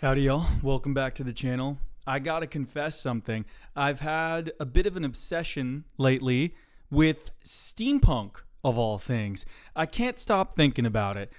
Howdy y'all, welcome back to the channel. I gotta confess something. I've had a bit of an obsession lately with steampunk, of all things. I can't stop thinking about it.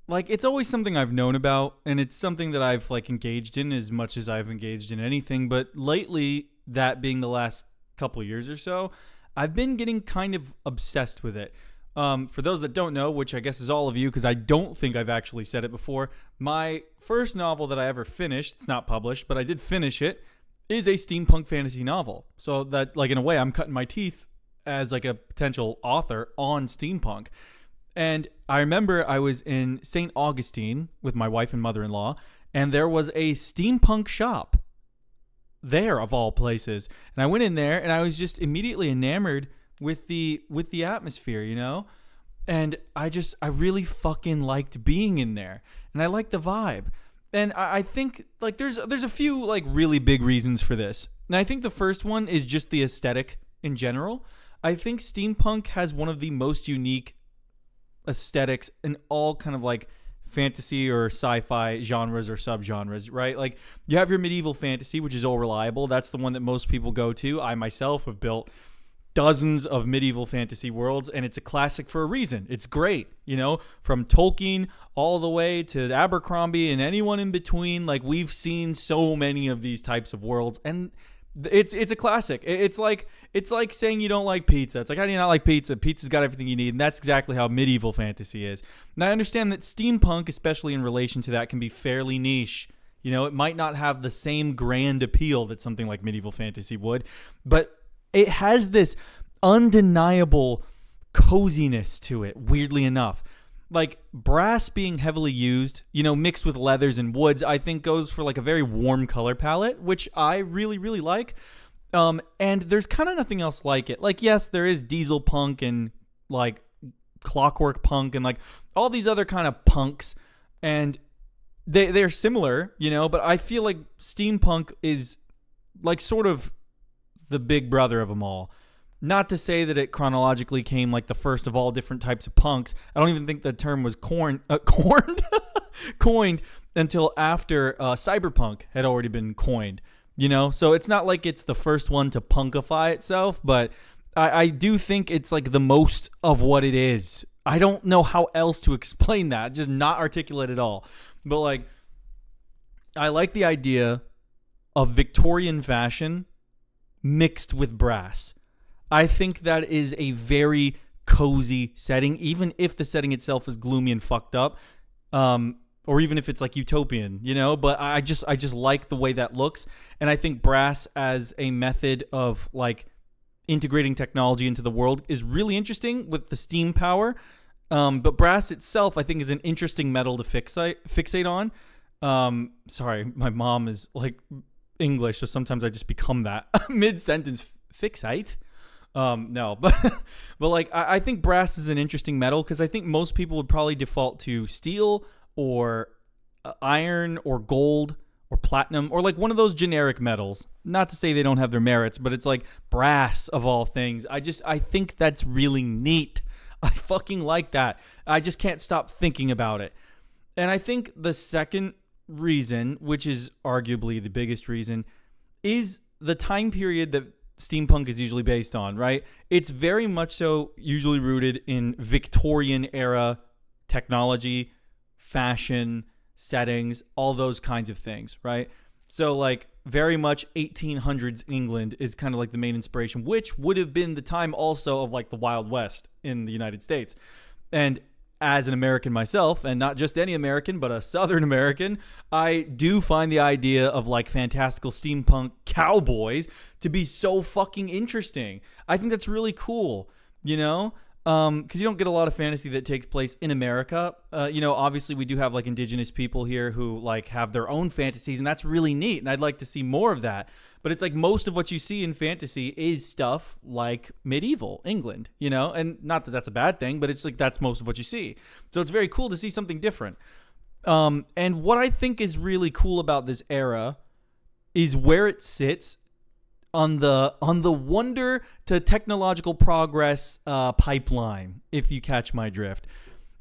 Like, it's always something I've known about, and it's something that I've engaged in as much as I've engaged in anything, but lately, that being the last couple years or so, I've been getting kind of obsessed with it. For those that don't know, which I guess is all of you, because I don't think I've actually said it before, my first novel that I ever finished, it's not published, but I did finish it, is a steampunk fantasy novel. So that, in a way, I'm cutting my teeth as a potential author on steampunk. And I remember I was in St. Augustine with my wife and mother-in-law, and there was a steampunk shop there, of all places. And I went in there, and I was just immediately enamored with the atmosphere, you know? And I really fucking liked being in there. And I liked the vibe. And I think there's a few really big reasons for this. And I think the first one is just the aesthetic in general. I think steampunk has one of the most unique aesthetics in all kind of fantasy or sci-fi genres or subgenres, right? You have your medieval fantasy, which is all reliable. That's the one that most people go to. I myself have built dozens of medieval fantasy worlds, and it's a classic for a reason. It's great, you know, from Tolkien all the way to Abercrombie and anyone in between. We've seen so many of these types of worlds, and it's a classic. It's like saying you don't like pizza. It's like, how do you not like pizza? Pizza's got everything you need, and that's exactly how medieval fantasy is. And I understand that steampunk, especially in relation to that, can be fairly niche. You know, it might not have the same grand appeal that something like medieval fantasy would, but it has this undeniable coziness to it, weirdly enough. Brass being heavily used, you know, mixed with leathers and woods, I think goes for a very warm color palette, which I really, really like. And there's kind of nothing else like it. Yes, there is diesel punk and clockwork punk and all these other kind of punks, and they're similar, you know, but I feel like steampunk is sort of the big brother of them all. Not to say that it chronologically came the first of all different types of punks. I don't even think the term was coined until after cyberpunk had already been coined, you know? So it's not like it's the first one to punkify itself, but I do think it's the most of what it is. I don't know how else to explain that, just not articulate at all. But I like the idea of Victorian fashion mixed with brass. I think that is a very cozy setting, even if the setting itself is gloomy and fucked up, or even if it's utopian, you know. But I just like the way that looks, and I think brass as a method of integrating technology into the world is really interesting with the steam power. But brass itself, I think, is an interesting metal to fixate on. Sorry, my mom is English, so sometimes I just become that mid-sentence. Fixate. No, but I think brass is an interesting metal because I think most people would probably default to steel or iron or gold or platinum or one of those generic metals. Not to say they don't have their merits, but it's brass of all things. I think that's really neat. I fucking like that. I just can't stop thinking about it. And I think the second reason, which is arguably the biggest reason, is the time period that steampunk is usually based on, right? It's very much so usually rooted in Victorian era technology, fashion, settings, all those kinds of things, right? So very much 1800s England is kind of the main inspiration, which would have been the time also of the Wild West in the United States. And as an American myself, and not just any American, but a Southern American, I do find the idea of fantastical steampunk cowboys to be so fucking interesting. I think that's really cool, you know? Because you don't get a lot of fantasy that takes place in America. You know, obviously we do have indigenous people here who have their own fantasies, and that's really neat, and I'd like to see more of that. But it's most of what you see in fantasy is stuff like medieval England, you know? And not that that's a bad thing, but it's that's most of what you see. So it's very cool to see something different. And what I think is really cool about this era is where it sits on the wonder to technological progress pipeline, if you catch my drift.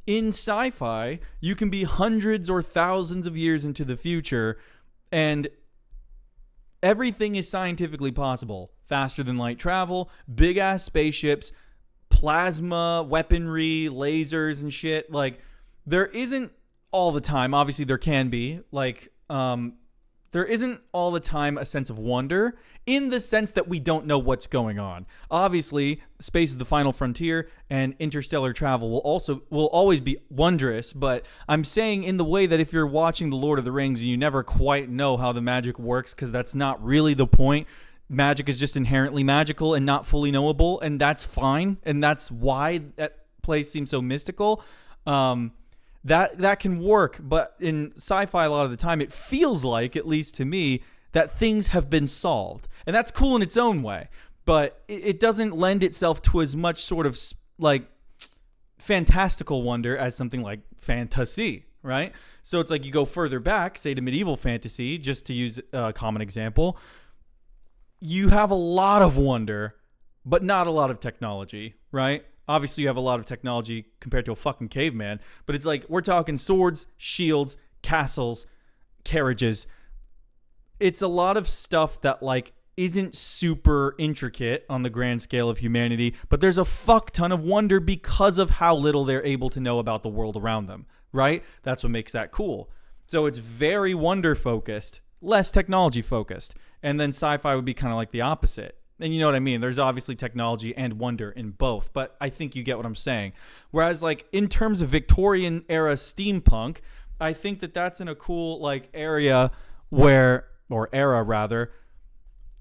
In sci-fi, you can be hundreds or thousands of years into the future And everything is scientifically possible. Faster than light travel, big ass spaceships, plasma weaponry, lasers and shit. Like, there isn't all the time, obviously there can be, like, there isn't all the time a sense of wonder in the sense that we don't know what's going on. Obviously, space is the final frontier, and interstellar travel will always be wondrous, but I'm saying in the way that if you're watching The Lord of the Rings and you never quite know how the magic works, because that's not really the point. Magic is just inherently magical and not fully knowable, and that's fine, and that's why that place seems so mystical. That can work, but in sci-fi a lot of the time it feels like, at least to me, that things have been solved. And that's cool in its own way, but it doesn't lend itself to as much sort of like fantastical wonder as something like fantasy, right? So it's like you go further back, say to medieval fantasy, just to use a common example, you have a lot of wonder, but not a lot of technology, right? Obviously, you have a lot of technology compared to a fucking caveman, but it's like we're talking swords, shields, castles, carriages. It's a lot of stuff that like isn't super intricate on the grand scale of humanity, but there's a fuck ton of wonder because of how little they're able to know about the world around them, right? That's what makes that cool. So it's very wonder focused, less technology focused. And then sci-fi would be kind of like the opposite. And you know what I mean? There's obviously technology and wonder in both, but I think you get what I'm saying. Whereas like in terms of Victorian era steampunk, I think that that's in a cool like area where, or era rather,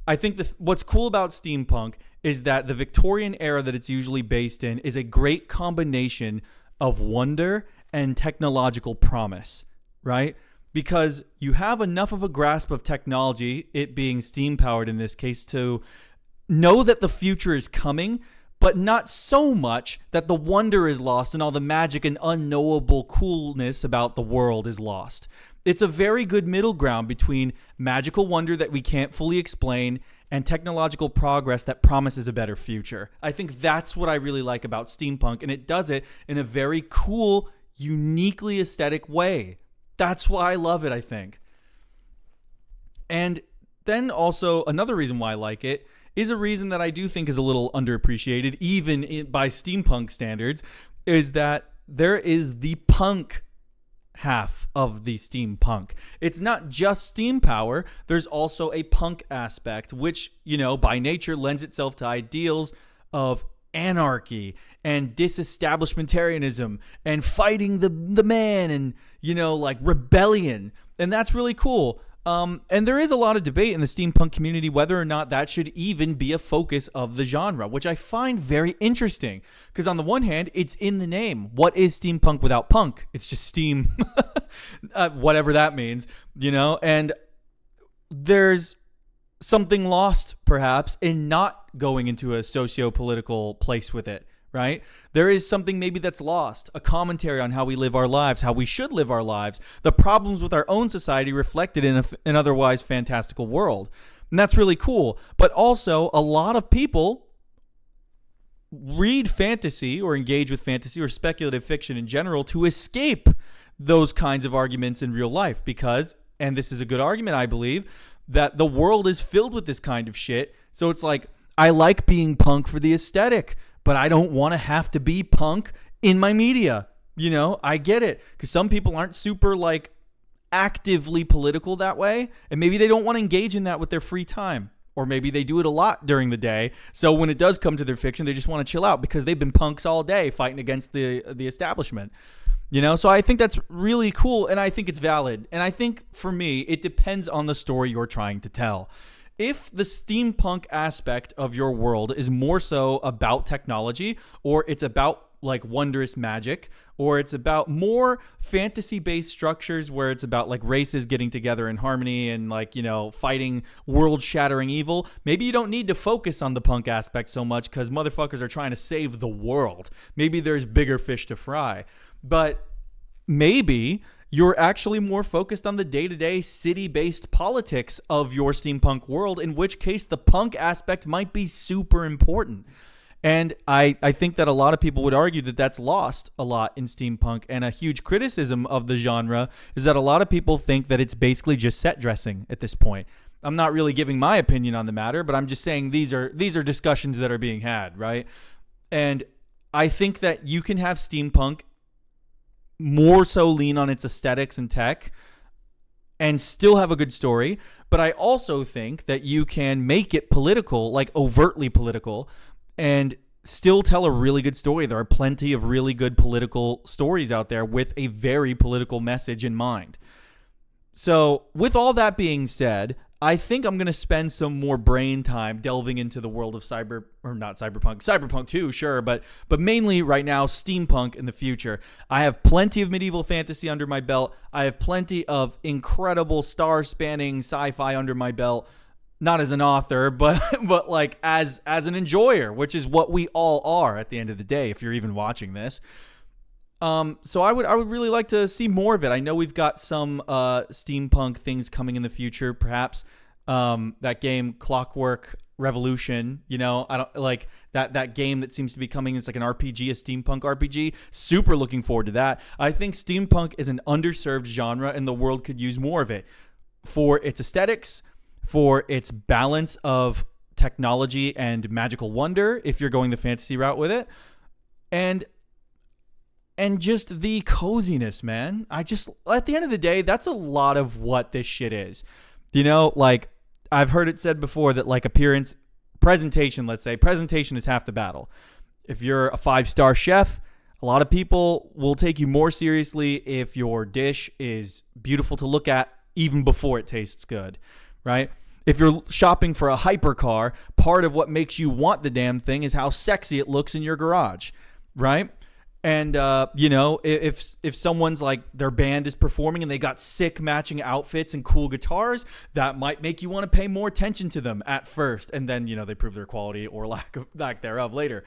I think that what's cool about steampunk is that the Victorian era that it's usually based in is a great combination of wonder and technological promise, right? Because you have enough of a grasp of technology, it being steam powered in this case, to know that the future is coming, but not so much that the wonder is lost and all the magic and unknowable coolness about the world is lost. It's a very good middle ground between magical wonder that we can't fully explain and technological progress that promises a better future. I think that's what I really like about steampunk, and it does it in a very cool, uniquely aesthetic way. That's why I love it, I think. And then also another reason why I like it is a reason that I do think is a little underappreciated, even by steampunk standards, is that there is the punk half of the steampunk. It's not just steam power. There's also a punk aspect, which, you know, by nature lends itself to ideals of anarchy and disestablishmentarianism and fighting the man and, you know, like rebellion. And that's really cool. And there is a lot of debate in the steampunk community whether or not that should even be a focus of the genre, which I find very interesting. Because on the one hand, it's in the name. What is steampunk without punk? It's just steam, whatever that means, you know? And there's something lost, perhaps, in not going into a socio-political place with it, right? There is something maybe that's lost, a commentary on how we live our lives, how we should live our lives, the problems with our own society reflected in an otherwise fantastical world. And that's really cool. But also, a lot of people read fantasy or engage with fantasy or speculative fiction in general to escape those kinds of arguments in real life because, and this is a good argument, I believe, that the world is filled with this kind of shit. So it's like, I like being punk for the aesthetic, but I don't want to have to be punk in my media. You know, I get it. Because some people aren't super, like, actively political that way. And maybe they don't want to engage in that with their free time. Or maybe they do it a lot during the day. So when it does come to their fiction, they just want to chill out because they've been punks all day fighting against the establishment. You know, so I think that's really cool. And I think it's valid. And I think, for me, it depends on the story you're trying to tell. If the steampunk aspect of your world is more so about technology, or it's about like wondrous magic, or it's about more fantasy-based structures where it's about like races getting together in harmony and like, you know, fighting world-shattering evil, maybe you don't need to focus on the punk aspect so much because motherfuckers are trying to save the world. Maybe there's bigger fish to fry. But maybe you're actually more focused on the day-to-day city-based politics of your steampunk world, in which case the punk aspect might be super important. And I think that a lot of people would argue that that's lost a lot in steampunk. And a huge criticism of the genre is that a lot of people think that it's basically just set dressing at this point. I'm not really giving my opinion on the matter, but I'm just saying these are discussions that are being had, right? And I think that you can have steampunk more so lean on its aesthetics and tech and still have a good story. But I also think that you can make it political, like overtly political, and still tell a really good story. There are plenty of really good political stories out there with a very political message in mind. So with all that being said, I think I'm going to spend some more brain time delving into the world of cyberpunk 2, sure, but mainly right now steampunk in the future. I have plenty of medieval fantasy under my belt. I have plenty of incredible star-spanning sci-fi under my belt. Not as an author, but like as an enjoyer, which is what we all are at the end of the day, if you're even watching this. So I would really like to see more of it. I know we've got some steampunk things coming in the future, perhaps that game Clockwork Revolution, I don't like that game that seems to be coming. It's like an RPG, a steampunk RPG. Super looking forward to that. I think steampunk is an underserved genre and the world could use more of it for its aesthetics, for its balance of technology and magical wonder, if you're going the fantasy route with it, and just the coziness, man. At the end of the day, that's a lot of what this shit is. Like I've heard it said before that like presentation is half the battle. If you're a 5-star chef, a lot of people will take you more seriously if your dish is beautiful to look at even before it tastes good, right? If you're shopping for a hypercar, part of what makes you want the damn thing is how sexy it looks in your garage, right? And, if someone's like their band is performing and they got sick matching outfits and cool guitars, that might make you want to pay more attention to them at first. And then, they prove their quality or lack thereof later.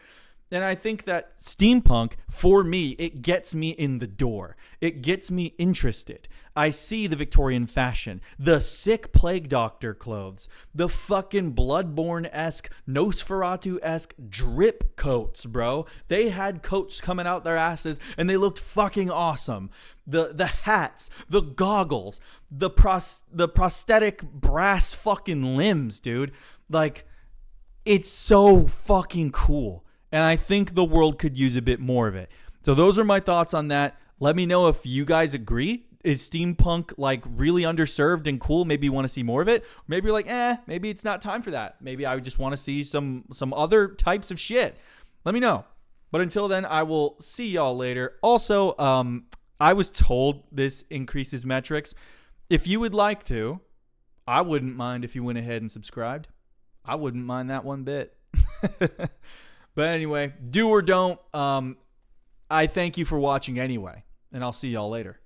And I think that steampunk, for me, it gets me in the door. It gets me interested. I see the Victorian fashion, the sick plague doctor clothes, the fucking Bloodborne-esque, Nosferatu-esque drip coats, bro. They had coats coming out their asses, and they looked fucking awesome. The hats, the goggles, the prosthetic brass fucking limbs, dude. Like, it's so fucking cool. And I think the world could use a bit more of it. So those are my thoughts on that. Let me know if you guys agree. Is steampunk like really underserved and cool? Maybe you want to see more of it. Or maybe you're like, maybe it's not time for that. Maybe I just want to see some other types of shit. Let me know. But until then, I will see y'all later. Also, I was told this increases metrics. If you would like to, I wouldn't mind if you went ahead and subscribed. I wouldn't mind that one bit. But anyway, do or don't. I thank you for watching anyway, and I'll see y'all later.